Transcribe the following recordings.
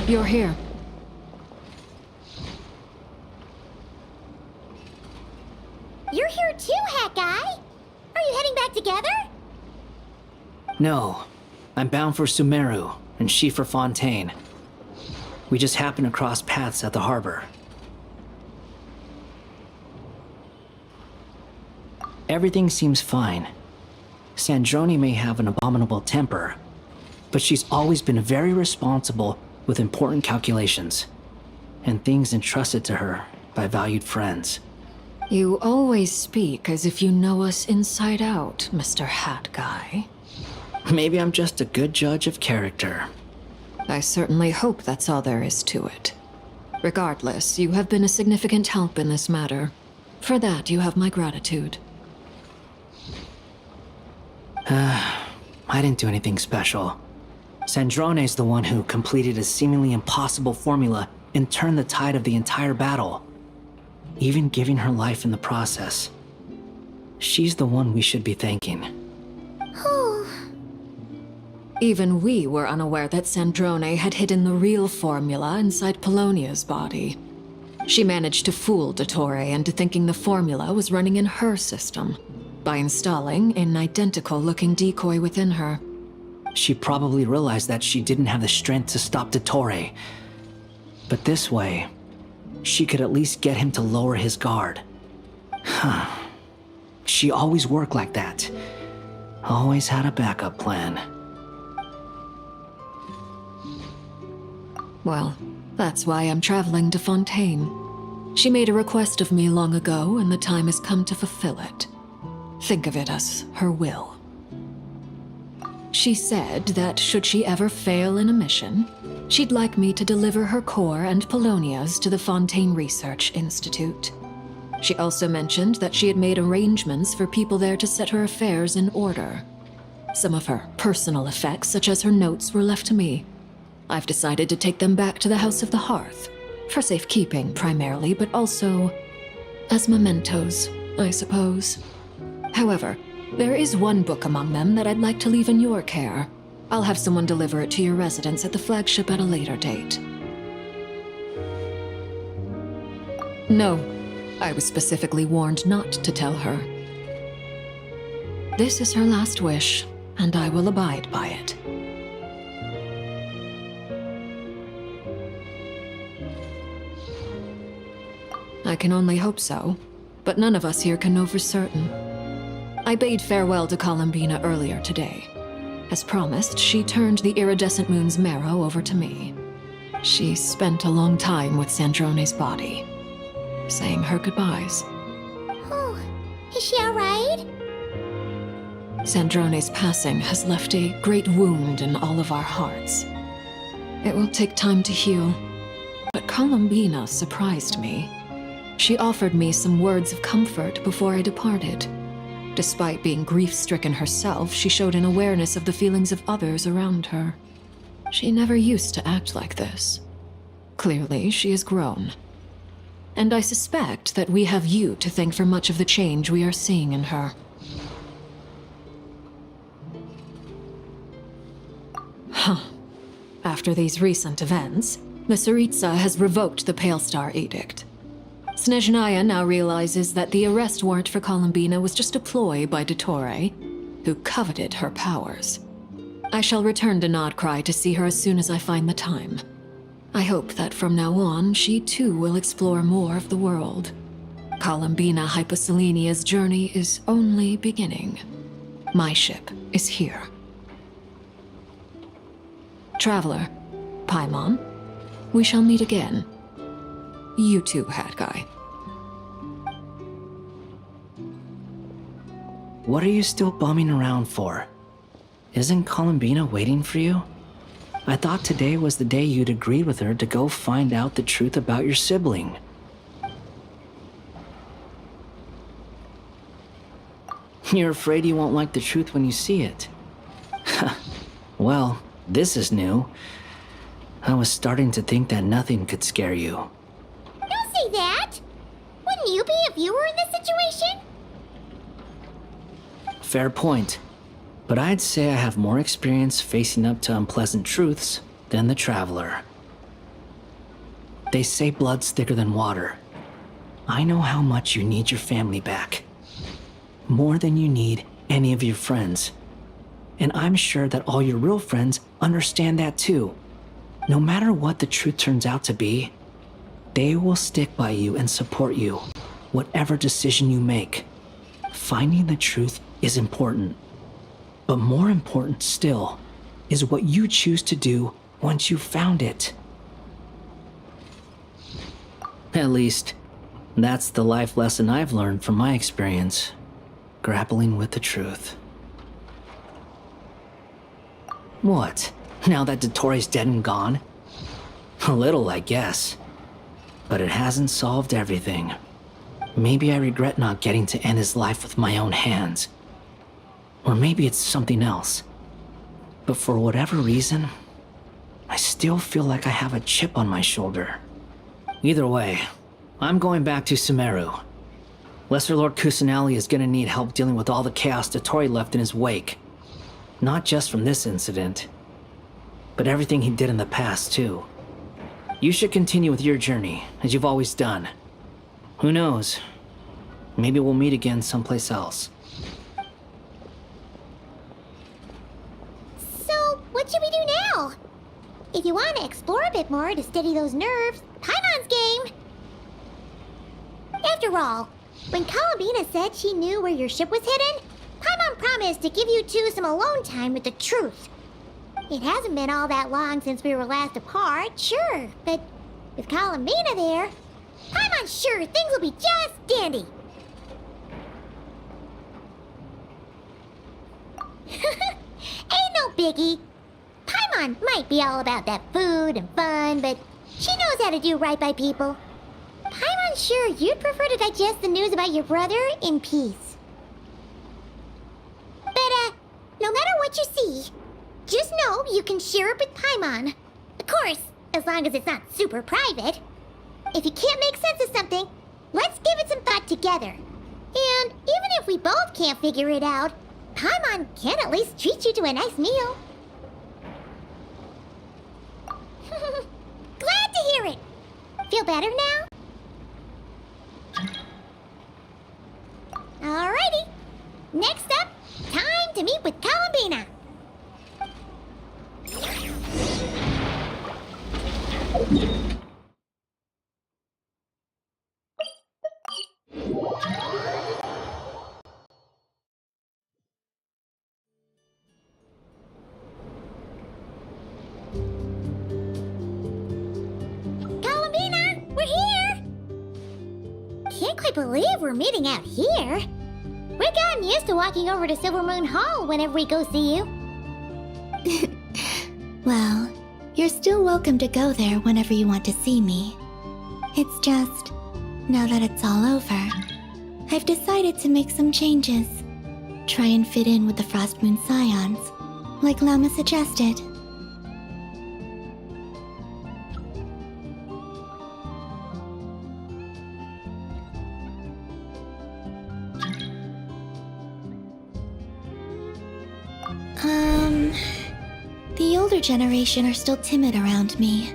You're here. You're here too, Hat Guy! Are you heading back together? No. I'm bound for Sumeru, and she for Fontaine. We just happened to cross paths at the harbor. Everything seems fine. Sandrone may have an abominable temper, but she's always been very responsible with important calculations, and things entrusted to her by valued friends. You always speak as if you know us inside out, Mr. Hat Guy. Maybe I'm just a good judge of character. I certainly hope that's all there is to it. Regardless, you have been a significant help in this matter. For that, you have my gratitude. I didn't do anything special. Sandrone's the one who completed a seemingly impossible formula and turned the tide of the entire battle, even giving her life in the process. She's the one we should be thanking. Even we were unaware that Sandrone had hidden the real formula inside Polonia's body. She managed to fool Dottore into thinking the formula was running in her system by installing an identical-looking decoy within her. She probably realized that she didn't have the strength to stop Dottore. But this way, she could at least get him to lower his guard. She always worked like that. Always had a backup plan. Well, that's why I'm traveling to Fontaine. She made a request of me long ago, and the time has come to fulfill it. Think of it as her will. She said that should she ever fail in a mission, she'd like me to deliver her core and Polonia's to the Fontaine Research Institute. She also mentioned that she had made arrangements for people there to set her affairs in order. Some of her personal effects, such as her notes, were left to me. I've decided to take them back to the House of the Hearth, for safekeeping primarily, but also as mementos, I suppose. However, there is one book among them that I'd like to leave in your care. I'll have someone deliver it to your residence at the flagship at a later date. No, I was specifically warned not to tell her. This is her last wish, and I will abide by it. I can only hope so, but none of us here can know for certain. I bade farewell to Columbina earlier today. As promised, she turned the iridescent moon's marrow over to me. She spent a long time with Sandrone's body, saying her goodbyes. Oh, is she alright? Sandrone's passing has left a great wound in all of our hearts. It will take time to heal, but Columbina surprised me. She offered me some words of comfort before I departed. Despite being grief-stricken herself, she showed an awareness of the feelings of others around her. She never used to act like this. Clearly, she has grown. And I suspect that we have you to thank for much of the change we are seeing in her. After these recent events, the Tsaritsa has revoked the Pale Star Edict. Snezhnaya now realizes that the arrest warrant for Columbina was just a ploy by Dottore, who coveted her powers. I shall return to Nodcry to see her as soon as I find the time. I hope that from now on, she too will explore more of the world. Columbina Hyposelenia's journey is only beginning. My ship is here. Traveler, Paimon, we shall meet again. You too, Hat Guy. What are you still bumming around for? Isn't Columbina waiting for you? I thought today was the day you'd agreed with her to go find out the truth about your sibling. You're afraid you won't like the truth when you see it. Well, this is new. I was starting to think that nothing could scare you. Don't say that! Wouldn't you be if you were in this situation? Fair point. But I'd say I have more experience facing up to unpleasant truths than the Traveler. They say blood's thicker than water. I know how much you need your family back. More than you need any of your friends. And I'm sure that all your real friends understand that too. No matter what the truth turns out to be, they will stick by you and support you, whatever decision you make. Finding the truth is important. But more important still is what you choose to do once you've found it. At least, that's the life lesson I've learned from my experience, grappling with the truth. What? Now that Dottoro's dead and gone? A little, I guess. But it hasn't solved everything. Maybe I regret not getting to end his life with my own hands. Or maybe it's something else. But for whatever reason, I still feel like I have a chip on my shoulder. Either way, I'm going back to Sumeru. Lesser Lord Kusanali is gonna need help dealing with all the chaos Dottori left in his wake. Not just from this incident, but everything he did in the past, too. You should continue with your journey, as you've always done. Who knows? Maybe we'll meet again someplace else. So, what should we do now? If you want to explore a bit more to steady those nerves, Paimon's game! After all, when Columbina said she knew where your ship was hidden, Paimon promised to give you two some alone time with the truth. It hasn't been all that long since we were last apart, sure, but with Columbina there, Paimon's sure things will be just dandy. Ain't no biggie. Paimon might be all about that food and fun, but she knows how to do right by people. Paimon's sure you'd prefer to digest the news about your brother in peace. But, no matter what you see, just know you can share it with Paimon. Of course, as long as it's not super private. If you can't make sense of something, let's give it some thought together. And even if we both can't figure it out, Paimon can at least treat you to a nice meal. Glad to hear it. Feel better now? Alrighty. Next up, time to meet with Columbina. Columbina, we're here! Can't quite believe we're meeting out here. We've gotten used to walking over to Silver Moon Hall whenever we go see you. Well, you're still welcome to go there whenever you want to see me. It's just, now that it's all over, I've decided to make some changes. Try and fit in with the Frost Moon Scions, like Lama suggested. The older generation are still timid around me.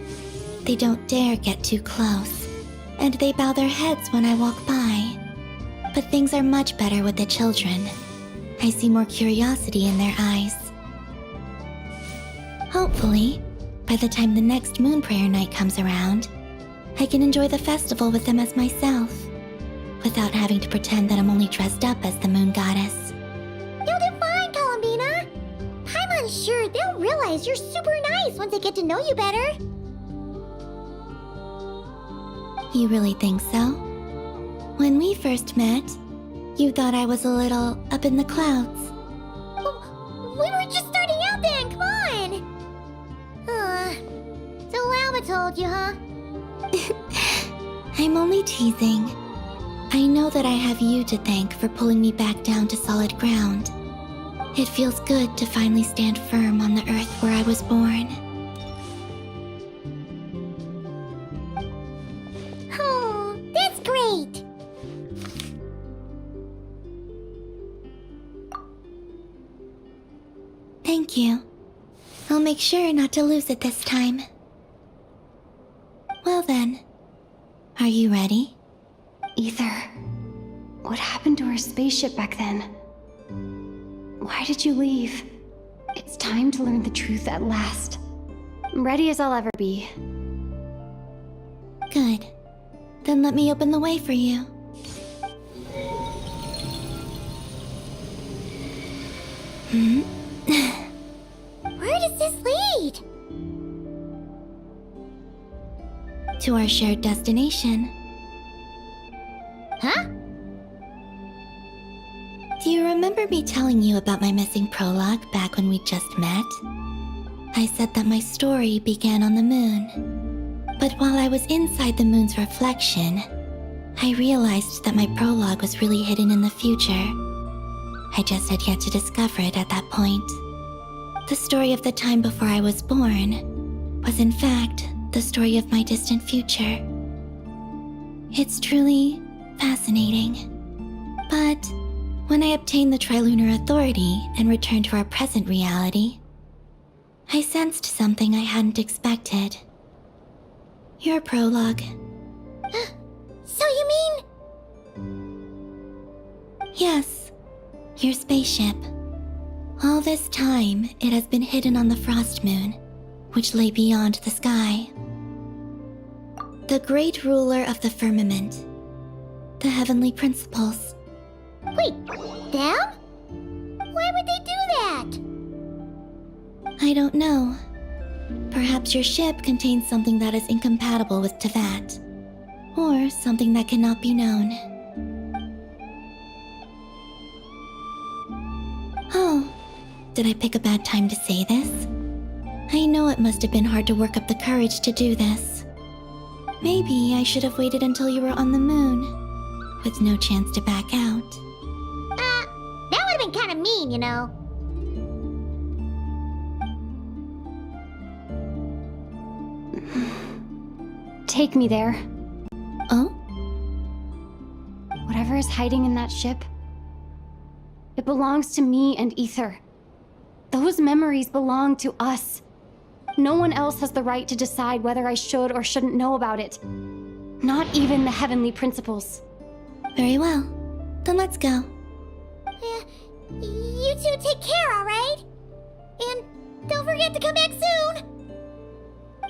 They don't dare get too close, and they bow their heads when I walk by. But things are much better with the children. I see more curiosity in their eyes. Hopefully, by the time the next Moon Prayer Night comes around, I can enjoy the festival with them as myself, without having to pretend that I'm only dressed up as the Moon Goddess. You'll do fine, Columbina. Paimon's sure they'll realize you're super nice once they get to know you better. You really think so? When we first met, you thought I was a little up in the clouds. We were just starting out then, come on! So Lama told you, huh? I'm only teasing. I know that I have you to thank for pulling me back down to solid ground. It feels good to finally stand firm on the earth where I was born. Oh, that's great! Thank you. I'll make sure not to lose it this time. Well then, Are you ready? Ether, what happened to our spaceship back then? Why did you leave? It's time to learn the truth at last. I'm ready as I'll ever be. Good. Then let me open the way for you. Where does this lead? To our shared destination. Huh? Do you remember me telling you about my missing prologue back when we just met? I said that my story began on the moon. But while I was inside the moon's reflection, I realized that my prologue was really hidden in the future. I just had yet to discover it at that point. The story of the time before I was born was in fact the story of my distant future. It's truly fascinating. But when I obtained the Trilunar Authority and returned to our present reality, I sensed something I hadn't expected. Your prologue. So you mean... Yes, your spaceship. All this time, it has been hidden on the frost moon, which lay beyond the sky. The great ruler of the firmament. The heavenly principles. Wait, them? Why would they do that? I don't know. Perhaps your ship contains something that is incompatible with Tevat. Or something that cannot be known. Oh, did I pick a bad time to say this? I know it must have been hard to work up the courage to do this. Maybe I should have waited until you were on the moon, with no chance to back out. That would have been kind of mean, you know. Take me there. Oh? Whatever is hiding in that ship, it belongs to me and Ether. Those memories belong to us. No one else has the right to decide whether I should or shouldn't know about it. Not even the heavenly principles. Very well. Then let's go. You two take care, alright? And don't forget to come back soon!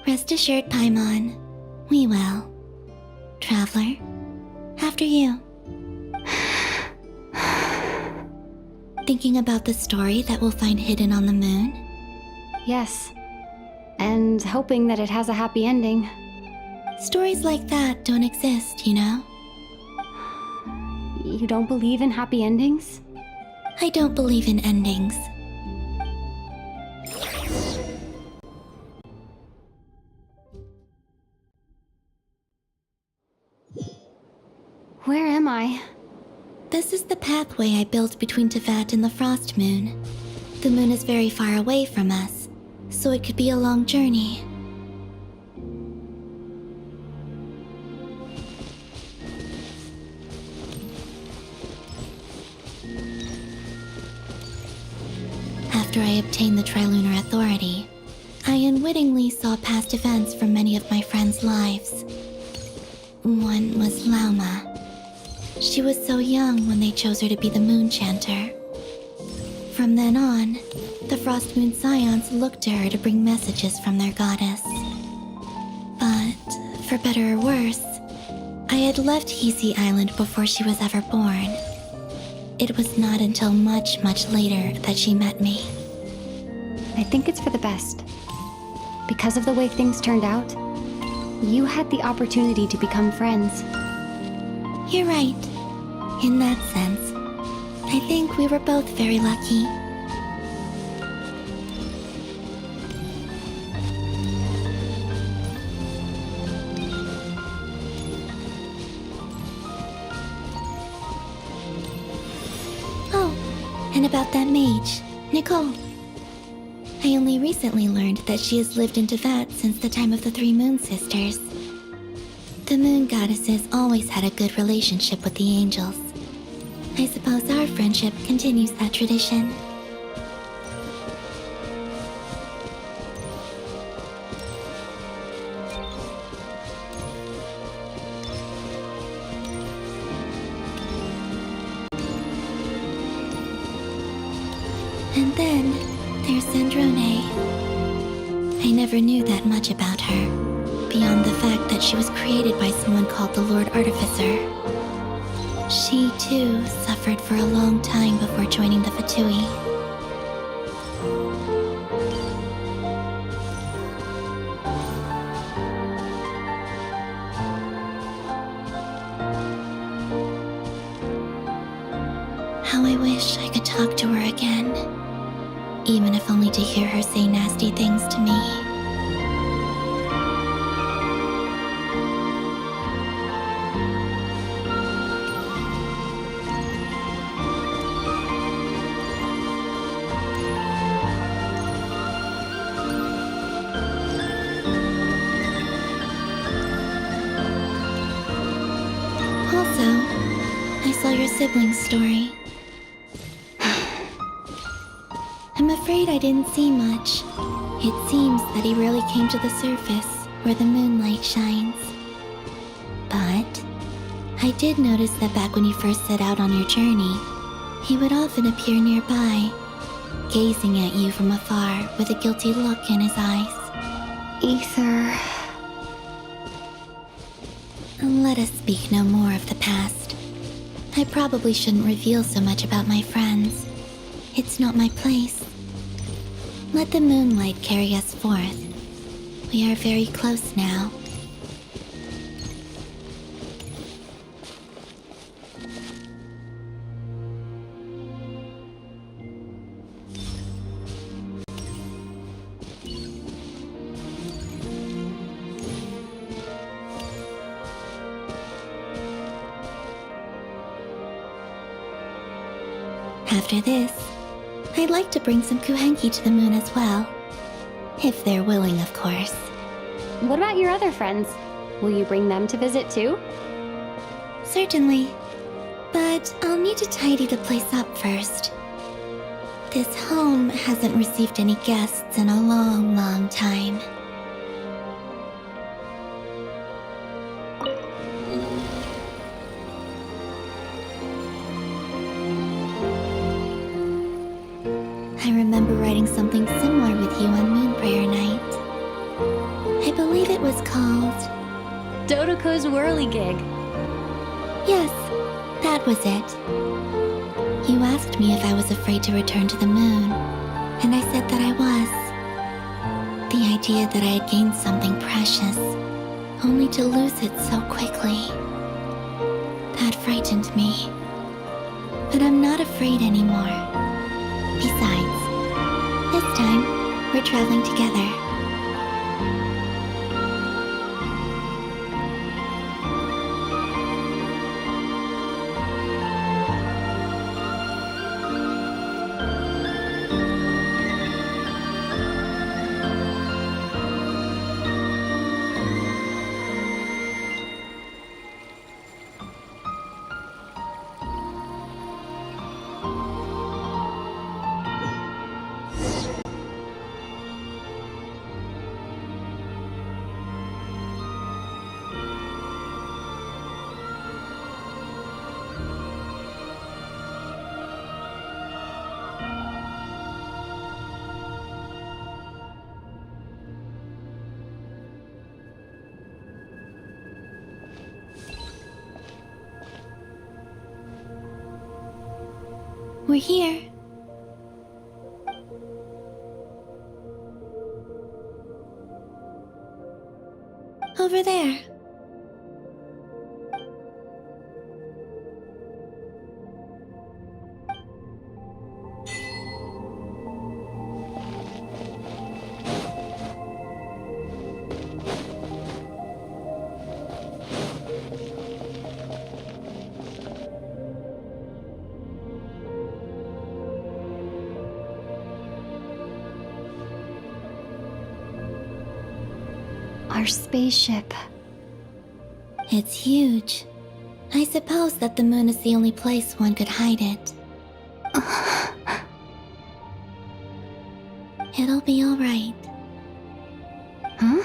Rest assured, Paimon. We will. Traveler, after you. Thinking about the story that we'll find hidden on the moon? Yes. And hoping that it has a happy ending. Stories like that don't exist, you know? You don't believe in happy endings? I don't believe in endings. Where am I? This is the pathway I built between Tevat and the Frost Moon. The moon is very far away from us, so it could be a long journey. After I obtained the Trilunar Authority, I unwittingly saw past events from many of my friends' lives. One was Lauma. She was so young when they chose her to be the Moon Chanter. From then on, the Frost Moon Scions looked to her to bring messages from their goddess. But, for better or worse, I had left Hisi Island before she was ever born. It was not until much, much later that she met me. I think it's for the best. Because of the way things turned out, you had the opportunity to become friends. You're right. In that sense, I think we were both very lucky. Oh, and about that mage, Nicole. I only recently learned that she has lived in Tevat since the time of the Three Moon Sisters. The Moon Goddesses always had a good relationship with the angels. I suppose our friendship continues that tradition. And then there's Sandrone. I never knew that much about her, beyond the fact that she was created by someone called the Lord Artificer. She, too, suffered for a long time before joining the Fatui. How I wish I could talk to her again, even if only to hear her say nasty things to me. Also, I saw your sibling's story. I'm afraid I didn't see much. It seems that he rarely came to the surface where the moonlight shines. But I did notice that back when you first set out on your journey, he would often appear nearby, gazing at you from afar with a guilty look in his eyes. Ether. Let us speak no more of the past. I probably shouldn't reveal so much about my friends. It's not my place. Let the moonlight carry us forth. We are very close now. After this, I'd like to bring some kuhenki to the moon as well. If they're willing, of course. What about your other friends? Will you bring them to visit too? Certainly. But I'll need to tidy the place up first. This home hasn't received any guests in a long, long time. I remember writing something similar with you on Moon Prayer Night. I believe it was called... Dodoko's whirligig. Yes, that was it. You asked me if I was afraid to return to the moon, and I said that I was. The idea that I had gained something precious, only to lose it so quickly. That frightened me. But I'm not afraid anymore. Besides, this time, we're traveling together. We're here. Over there. Our spaceship. It's huge. I suppose that the moon is the only place one could hide it. It'll be alright. Huh?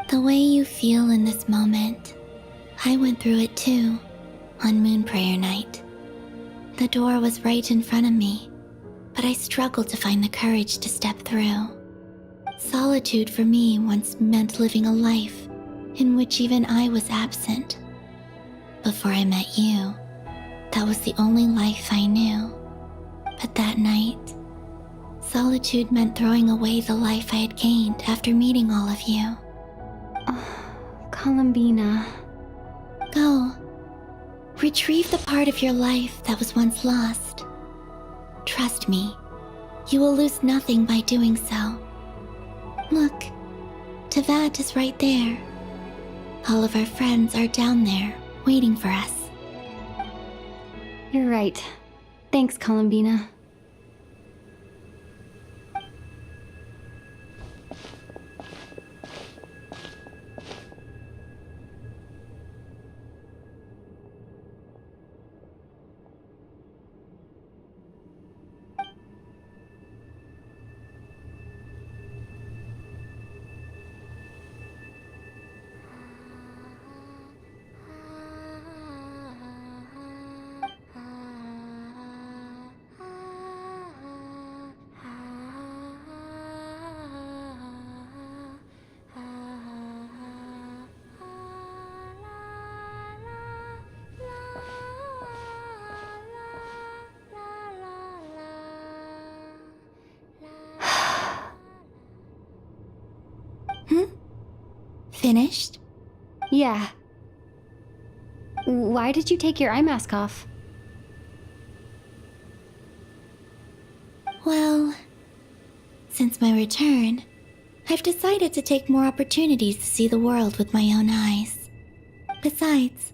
The way you feel in this moment, I went through it too, on Moon Prayer Night. The door was right in front of me, but I struggled to find the courage to step through. Solitude for me once meant living a life in which even I was absent. Before I met you, that was the only life I knew. But that night, solitude meant throwing away the life I had gained after meeting all of you. Columbina. Go. Retrieve the part of your life that was once lost. Trust me, you will lose nothing by doing so. Look, Tevat is right there. All of our friends are down there, waiting for us. You're right. Thanks, Columbina. Finished? Yeah. Why did you take your eye mask off? Well, since my return, I've decided to take more opportunities to see the world with my own eyes. Besides,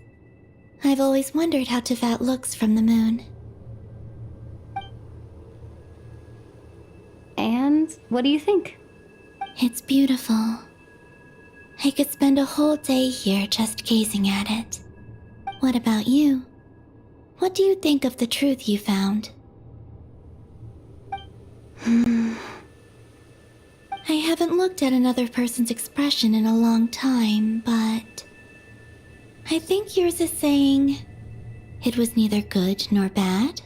I've always wondered how Tevat looks from the moon. And what do you think? It's beautiful. I could spend a whole day here just gazing at it. What about you? What do you think of the truth you found? I haven't looked at another person's expression in a long time, but I think yours is saying it was neither good nor bad.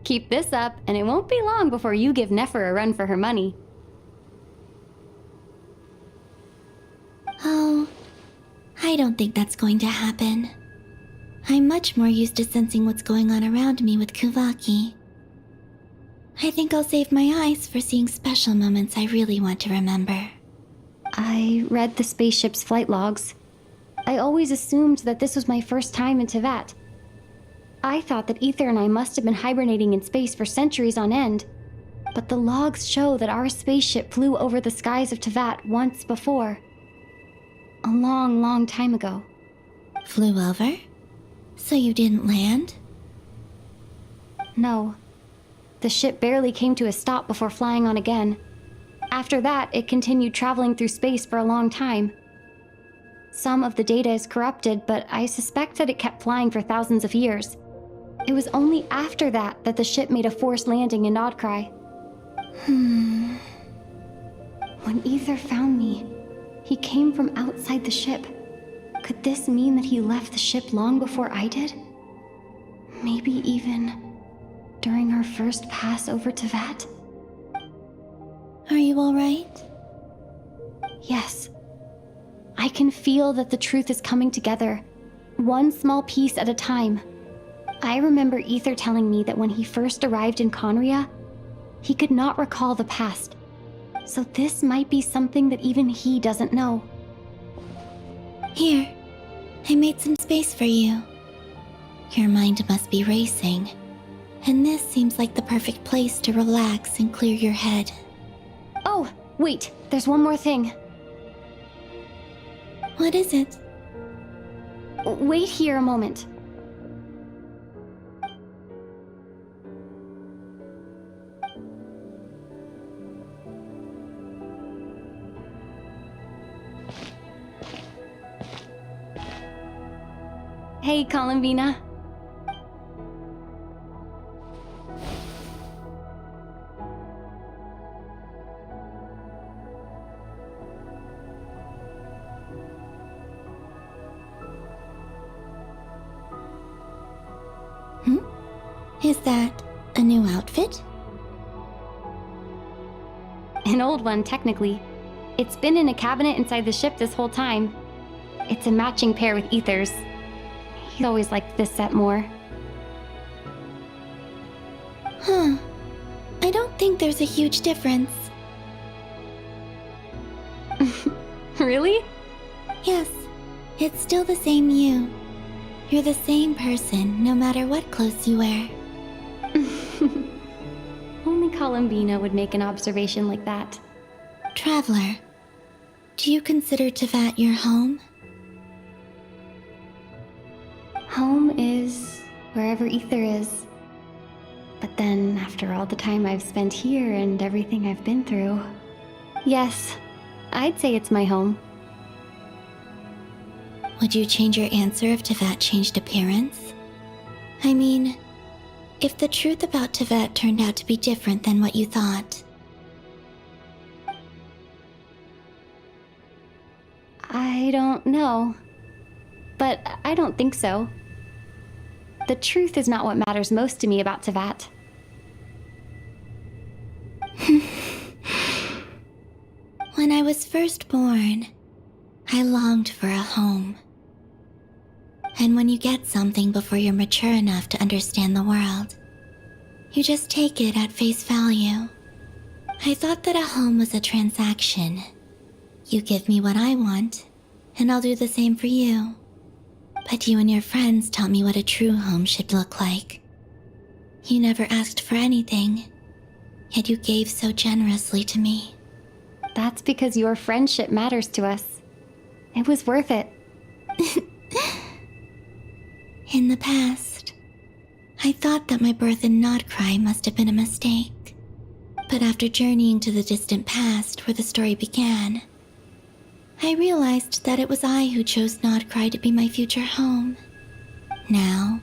Keep this up, and it won't be long before you give Nefer a run for her money. Oh, I don't think that's going to happen. I'm much more used to sensing what's going on around me with Kuvaki. I think I'll save my eyes for seeing special moments I really want to remember. I read the spaceship's flight logs. I always assumed that this was my first time in Tevat. I thought that Ether and I must have been hibernating in space for centuries on end. But the logs show that our spaceship flew over the skies of Tevat once before. A long, long time ago. Flew over? So you didn't land? No. The ship barely came to a stop before flying on again. After that, it continued traveling through space for a long time. Some of the data is corrupted, but I suspect that it kept flying for thousands of years. It was only after that that the ship made a forced landing in Nodcry. When Ether found me, he came from outside the ship. Could this mean that he left the ship long before I did? Maybe even during our first pass over Tevat? Are you alright? Yes. I can feel that the truth is coming together, one small piece at a time. I remember Ether telling me that when he first arrived in Conria, he could not recall the past. So this might be something that even he doesn't know. Here, I made some space for you. Your mind must be racing, and this seems like the perfect place to relax and clear your head. Oh, wait, there's one more thing. What is it? Wait here a moment. Hey, Columbina. Is that A new outfit? An old one, technically. It's been in a cabinet inside the ship this whole time. It's a matching pair with Ether's. He always liked this set more. Huh. I don't think there's a huge difference. Really? Yes, it's still the same you. You're the same person, no matter what clothes you wear. Only Columbina would make an observation like that. Traveler, do you consider Tevat your home? Home is wherever Ether is. But then, after all the time I've spent here and everything I've been through, yes, I'd say it's my home. Would you change your answer if Tevat changed appearance? I mean, if the truth about Tevat turned out to be different than what you thought. I don't know. But I don't think so. The truth is not what matters most to me about Tevat. When I was first born, I longed for a home. And when you get something before you're mature enough to understand the world, you just take it at face value. I thought that a home was a transaction. You give me what I want, and I'll do the same for you. But you and your friends taught me what a true home should look like. You never asked for anything, yet you gave so generously to me. That's because your friendship matters to us. It was worth it. In the past, I thought that my birth in Nodcry must have been a mistake. But after journeying to the distant past where the story began, I realized that it was I who chose Nodcry to be my future home. Now,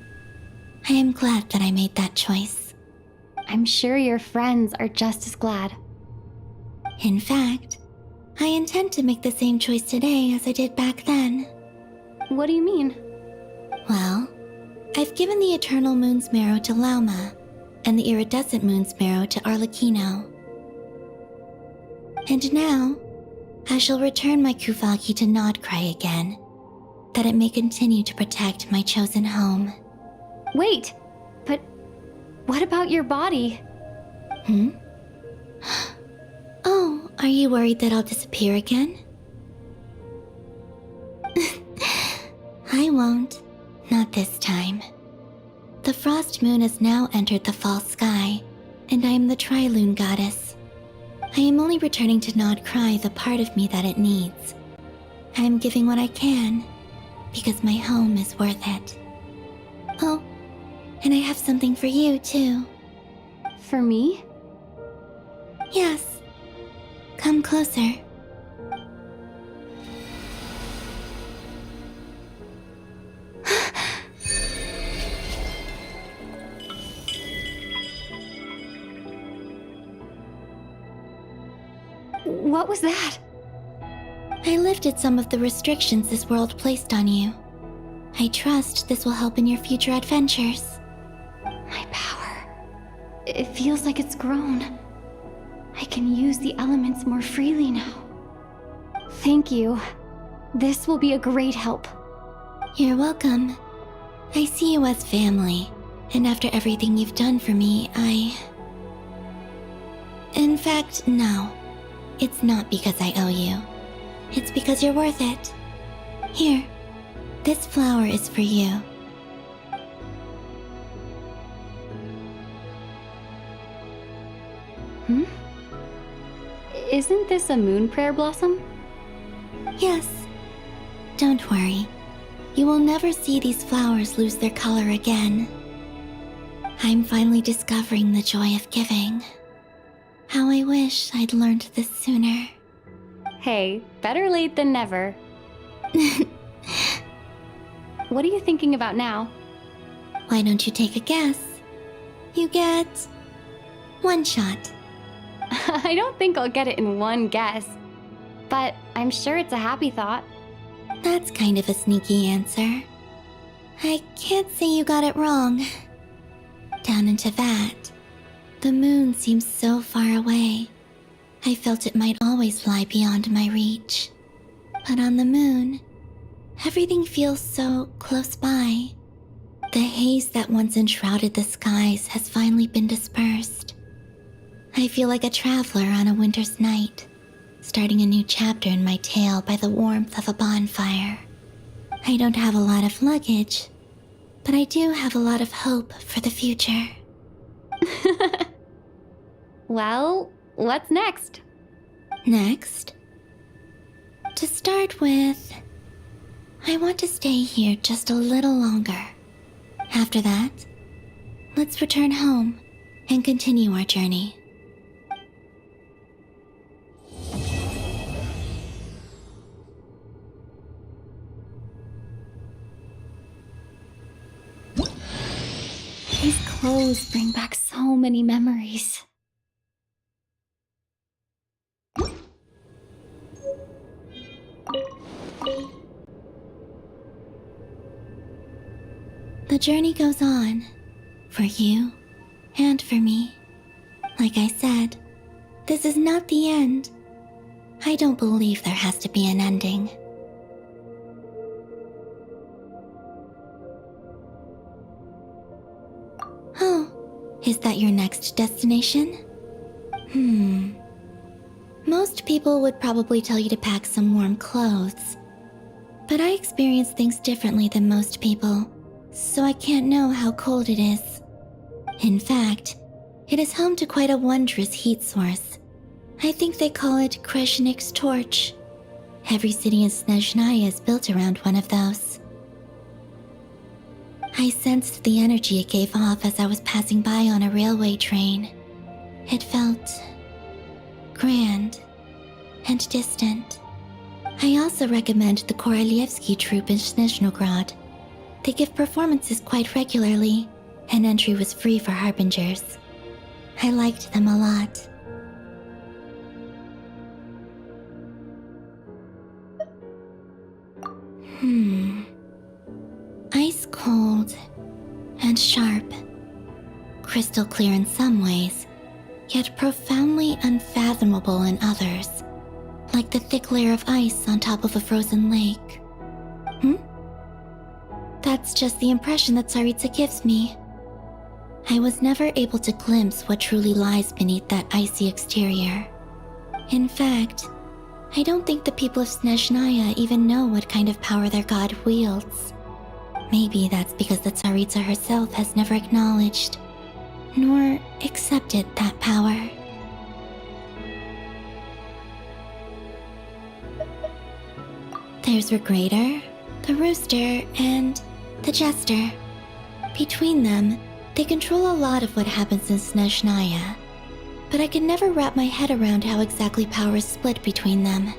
I am glad that I made that choice. I'm sure your friends are just as glad. In fact, I intend to make the same choice today as I did back then. What do you mean? Well, I've given the Eternal Moon's Marrow to Lauma, and the Iridescent Moon's Marrow to Arlecchino. And now, I shall return my Kuvagi to Nodcry again, that it may continue to protect my chosen home. Wait, but what about your body? Oh, are you worried that I'll disappear again? I won't. Not this time. The Frost Moon has now entered the fall sky, and I am the Trilune Goddess. I am only returning to Nodcry the part of me that it needs. I am giving what I can, because my home is worth it. Oh, and I have something for you, too. For me? Yes. Come closer. What was that? I lifted some of the restrictions this world placed on you. I trust this will help in your future adventures. My power. It feels like it's grown. I can use the elements more freely now. Thank you. This will be a great help. You're welcome. I see you as family, and after everything you've done for me, In fact, no. It's not because I owe you. It's because you're worth it. Here, this flower is for you. Isn't this a moon prayer blossom? Yes. Don't worry. You will never see these flowers lose their color again. I'm finally discovering the joy of giving. How I wish I'd learned this sooner. Hey, better late than never. What are you thinking about now? Why don't you take a guess? You get one shot. I don't think I'll get it in one guess. But I'm sure it's a happy thought. That's kind of a sneaky answer. I can't say you got it wrong. Down into that, The moon seems so far away. I felt it might always lie beyond my reach. But on the moon, everything feels so close by. The haze that once enshrouded the skies has finally been dispersed. I feel like a traveler on a winter's night, starting a new chapter in my tale by the warmth of a bonfire. I don't have a lot of luggage, but I do have a lot of hope for the future. Well, what's next? Next? To start with, I want to stay here just a little longer. After that, let's return home and continue our journey. These clothes bring back so many memories. The journey goes on, for you and for me. Like I said, this is not the end. I don't believe there has to be an ending. Oh, is that your next destination? Most people would probably tell you to pack some warm clothes. But I experience things differently than most people, so I can't know how cold it is. In fact, it is home to quite a wondrous heat source. I think they call it Kreshnik's torch. Every city in Snezhnaya is built around one of those. I sensed the energy it gave off as I was passing by on a railway train. It felt grand and distant. I also recommend the Korolievsky troupe in Snezhnograd. They give performances quite regularly, and entry was free for harbingers. I liked them a lot. Ice cold and sharp. Crystal clear in some ways, yet profoundly unfathomable in others. Like the thick layer of ice on top of a frozen lake. That's just the impression that Tsaritsa gives me. I was never able to glimpse what truly lies beneath that icy exterior. In fact, I don't think the people of Snezhnaya even know what kind of power their god wields. Maybe that's because the Tsaritsa herself has never acknowledged, nor accepted that power. There's Regrator, the Rooster, and the Jester. Between them, they control a lot of what happens in Snezhnaya, but I can never wrap my head around how exactly power is split between them.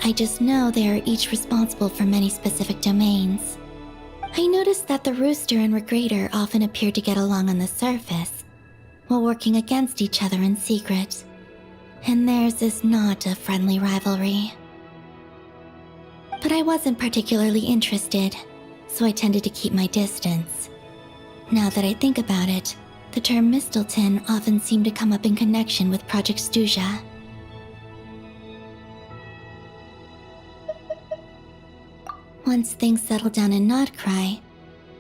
I just know they are each responsible for many specific domains. I noticed that the Rooster and Regrator often appear to get along on the surface, while working against each other in secret, and theirs is not a friendly rivalry. But I wasn't particularly interested, so I tended to keep my distance. Now that I think about it, the term Mistelton often seemed to come up in connection with Project Stuja. Once things settle down in Notcry,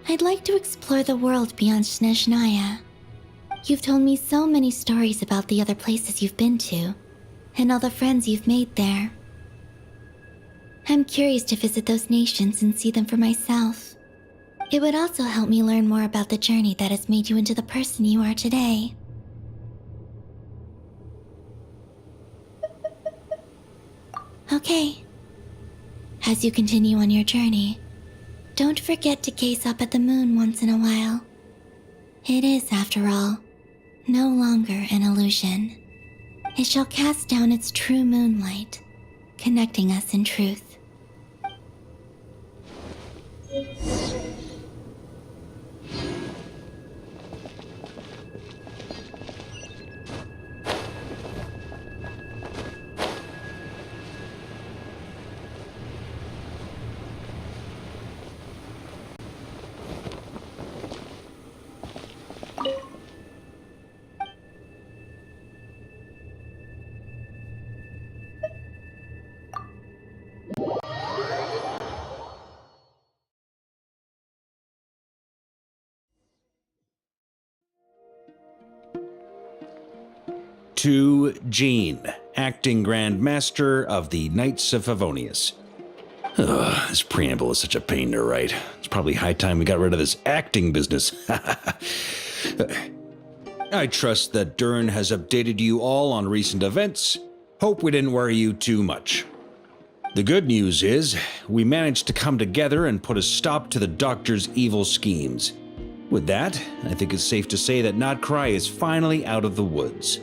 I'd like to explore the world beyond Snezhnaya. You've told me so many stories about the other places you've been to, and all the friends you've made there. I'm curious to visit those nations and see them for myself. It would also help me learn more about the journey that has made you into the person you are today. Okay. As you continue on your journey, don't forget to gaze up at the moon once in a while. It is, after all, no longer an illusion. It shall cast down its true moonlight, connecting us in truth. To Jean, acting Grand Master of the Knights of Favonius. Ugh, this preamble is such a pain to write. It's probably high time we got rid of this acting business. I trust that Dern has updated you all on recent events. Hope we didn't worry you too much. The good news is, we managed to come together and put a stop to the Doctor's evil schemes. With that, I think it's safe to say that Notcry is finally out of the woods.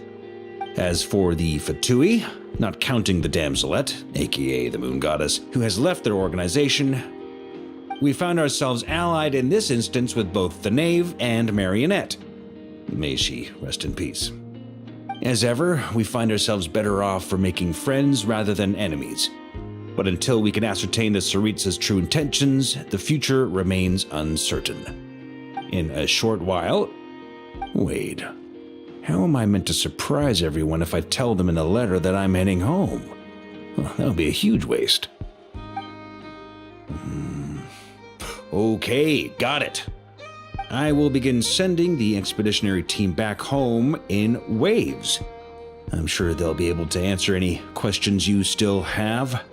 As for the Fatui, not counting the Damselette, aka the Moon Goddess, who has left their organization, we found ourselves allied in this instance with both the Knave and Marionette. May she rest in peace. As ever, we find ourselves better off for making friends rather than enemies. But until we can ascertain the Tsaritsa's true intentions, the future remains uncertain. In a short while... Wait. How am I meant to surprise everyone if I tell them in a letter that I'm heading home? Well, that would be a huge waste. Okay, got it. I will begin sending the expeditionary team back home in waves. I'm sure they'll be able to answer any questions you still have.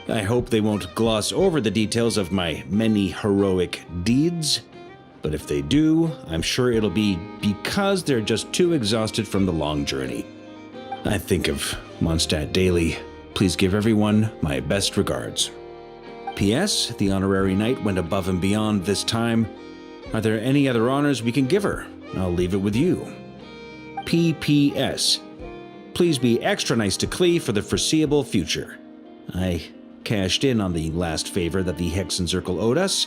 I hope they won't gloss over the details of my many heroic deeds. But if they do, I'm sure it'll be because they're just too exhausted from the long journey. I think of Mondstadt daily. Please give everyone my best regards. P.S. The honorary knight went above and beyond this time. Are there any other honors we can give her? I'll leave it with you. P.P.S. Please be extra nice to Klee for the foreseeable future. I cashed in on the last favor that the Hexencircle owed us,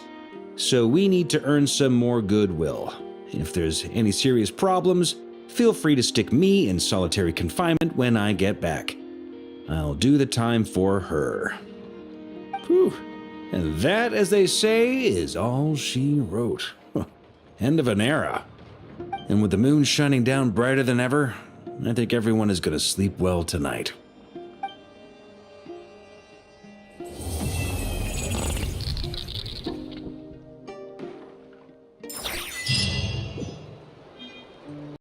so we need to earn some more goodwill. If there's any serious problems, feel free to stick me in solitary confinement when I get back. I'll do the time for her. Whew. And that, as they say, is all she wrote. End of an era. And with the moon shining down brighter than ever, I think everyone is going to sleep well tonight.